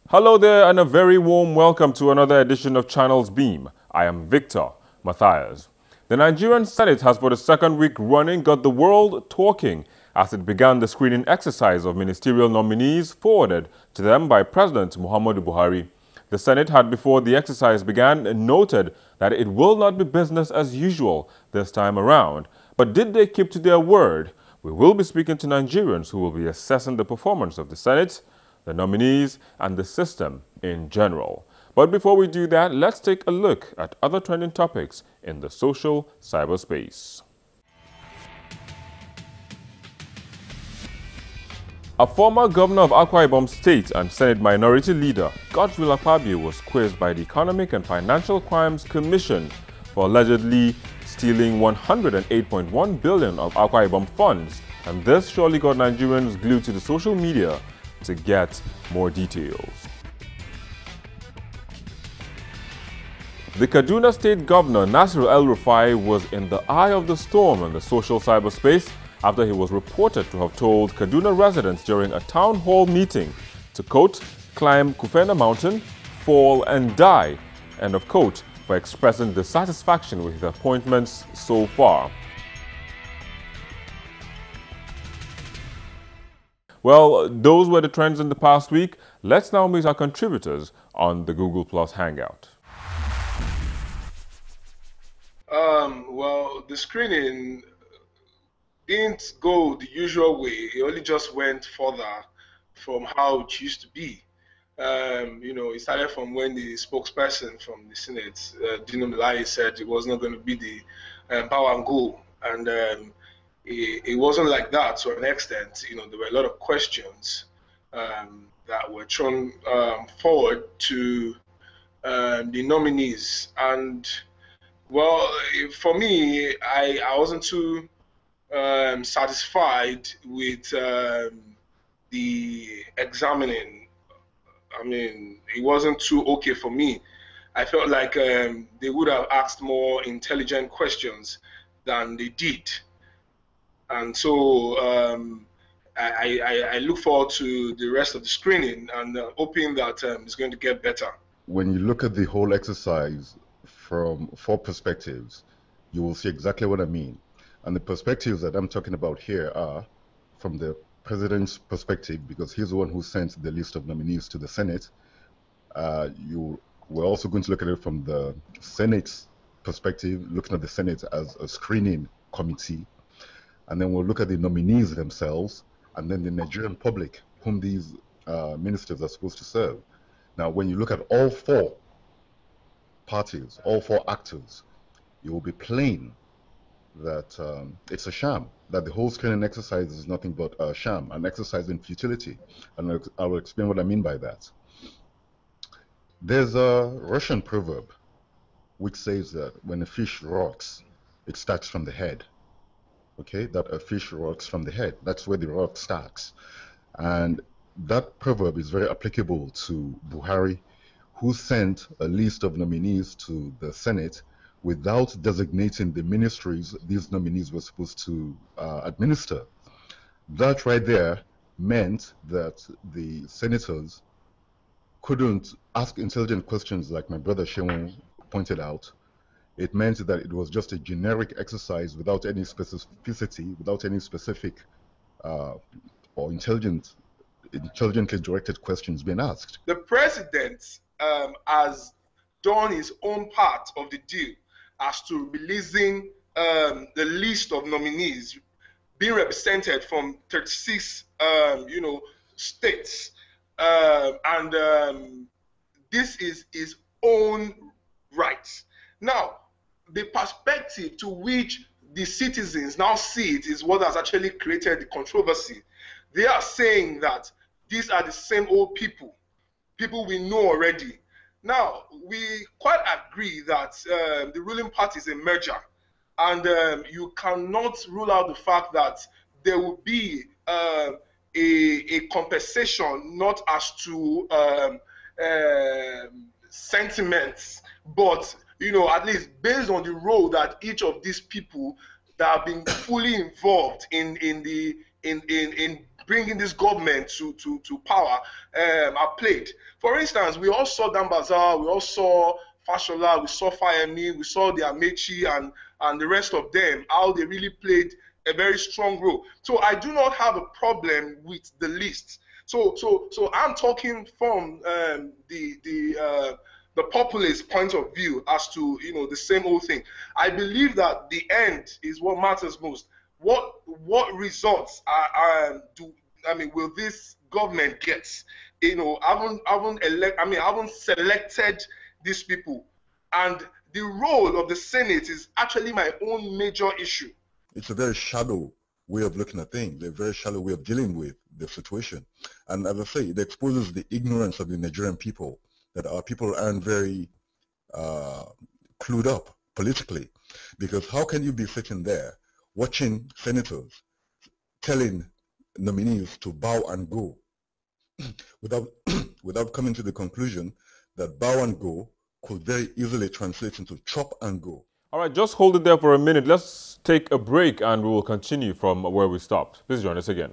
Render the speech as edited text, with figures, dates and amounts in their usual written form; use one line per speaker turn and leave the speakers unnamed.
Hello there and a very warm welcome to another edition of Channels Beam. I am Victor Matthias. The Nigerian Senate has for the second week running got the world talking as it began the screening exercise of ministerial nominees forwarded to them by President Muhammadu Buhari. The Senate had before the exercise began noted that it will not be business as usual this time around. But did they keep to their word? We will be speaking to Nigerians who will be assessing the performance of the Senate, the nominees, and the system in general. But before we do that, let's take a look at other trending topics in the social cyberspace. A former governor of Akwa Ibom State and Senate Minority Leader, Godswill Akpabio, was quizzed by the Economic and Financial Crimes Commission for allegedly stealing 108.1 billion of Akwa Ibom funds, and this surely got Nigerians glued to the social media to get more details. The Kaduna State Governor Nasir El-Rufai was in the eye of the storm in the social cyberspace after he was reported to have told Kaduna residents during a town hall meeting to, quote, climb Kufena Mountain, fall and die, end of quote, for expressing dissatisfaction with his appointments so far. Well, those were the trends in the past week. Let's now meet our contributors on the Google Plus Hangout.
Well, the screening didn't go the usual way. It only just went further from how it used to be. It started from when the spokesperson from the Senate, Dino Milai, said it was not going to be the power and go. And it wasn't like that to an extent. There were a lot of questions that were thrown forward to the nominees. And, well, for me, I wasn't too satisfied with the examining. I mean, it wasn't too okay for me. I felt like they would have asked more intelligent questions than they did. And so I look forward to the rest of the screening and hoping that it's going to get better.
When you look at the whole exercise from four perspectives, you will see exactly what I mean. And the perspectives that I'm talking about here are from the president's perspective, because he's the one who sent the list of nominees to the Senate. We're also going to look at it from the Senate's perspective, looking at the Senate as a screening committee. And then we'll look at the nominees themselves, and then the Nigerian public, whom these ministers are supposed to serve. Now, when you look at all four parties, all four actors, you will be plain that it's a sham, that the whole screening exercise is nothing but a sham, an exercise in futility. And I will explain what I mean by that. There's a Russian proverb which says that when a fish rots, it starts from the head. Okay, that a fish rots from the head. That's where the rot starts. And that proverb is very applicable to Buhari, who sent a list of nominees to the Senate without designating the ministries these nominees were supposed to administer. That right there meant that the senators couldn't ask intelligent questions like my brother Shewon pointed out. It meant that it was just a generic exercise without any specificity, without any specific or intelligently directed questions being asked.
The president has done his own part of the deal as to releasing the list of nominees being represented from 36 states, and this is his own right. Now, the perspective to which the citizens now see it is what has actually created the controversy. They are saying that these are the same old people we know already. Now, we quite agree that the ruling party is a merger, and you cannot rule out the fact that there will be a compensation, not as to sentiments, but at least based on the role that each of these people that have been fully involved in bringing this government to power are played. For instance, we all saw Dambaza, we all saw Fashola, we saw Fayemi, we saw the Amechi and the rest of them, how they really played a very strong role. So I do not have a problem with the list. So I'm talking from the populist point of view as to, you know, the same old thing. I believe that the end is what matters most. What results will this government get? You know, I haven't selected these people, and the role of the Senate is actually my own major issue.
It's a very shallow way of looking at things, a very shallow way of dealing with the situation. And as I say, it exposes the ignorance of the Nigerian people, that our people aren't very clued up politically. Because how can you be sitting there watching senators telling nominees to bow and go without coming to the conclusion that bow and go could very easily translate into chop and go.
All right, just hold it there for a minute. Let's take a break and we will continue from where we stopped. Please join us again.